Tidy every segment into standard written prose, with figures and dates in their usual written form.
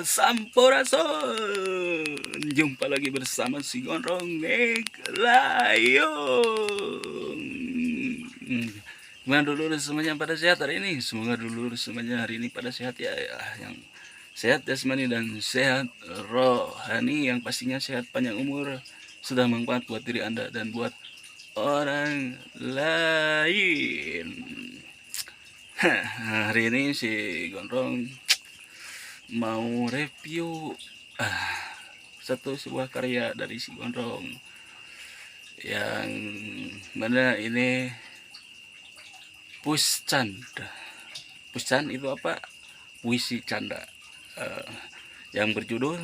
Sampurasun. Jumpa lagi bersama si Gondrong Neglayung. Gimana dulu semuanya pada sehat hari ini? Semoga dulu semuanya hari ini pada sehat ya, yang sehat jasmani dan sehat rohani, yang pastinya sehat panjang umur, sudah manfaat buat diri Anda dan buat orang lain. Hari ini si Gondrong mau review sebuah karya dari si Gondrong, yang mana ini Puscanda. Puscan itu apa? Puisi canda, yang berjudul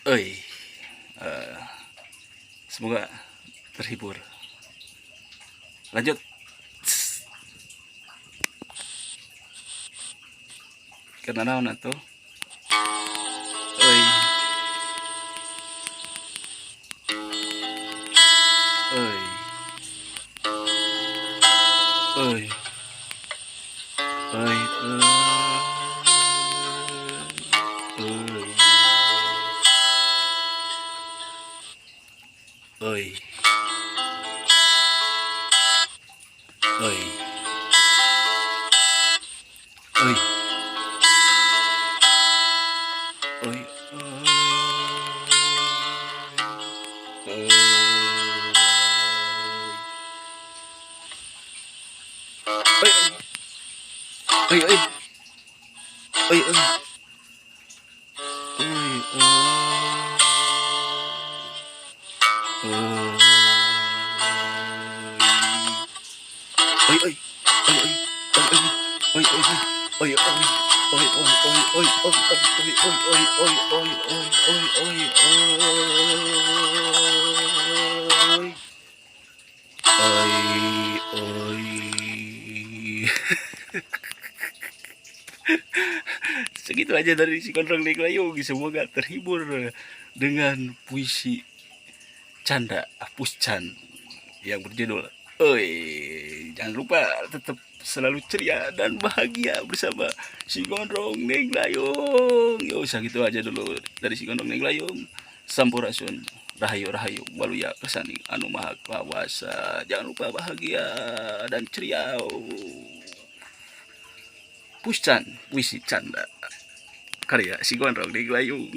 Oi. Semoga terhibur. Lanjut. Karena naon atuh? Oi. Oi. Oi. Oi. Oi. Oi. Oi. Oi. Oi. Oi. Oi. Oi. Oi. Segitu aja dari si Gondrong Neglayung. Semoga terhibur dengan puisi canda Puscan yang berjudul Oi. Jangan lupa tetap selalu ceria dan bahagia bersama si Gondrong Neglayung. Yo, segitu aja dulu dari si Gondrong Neglayung. Sampurasun. Rahayu rahayu waluya kesani anu maha kuasa. Jangan lupa bahagia dan ceria. Puscan puisi canda karya si Gondrong Neglayung.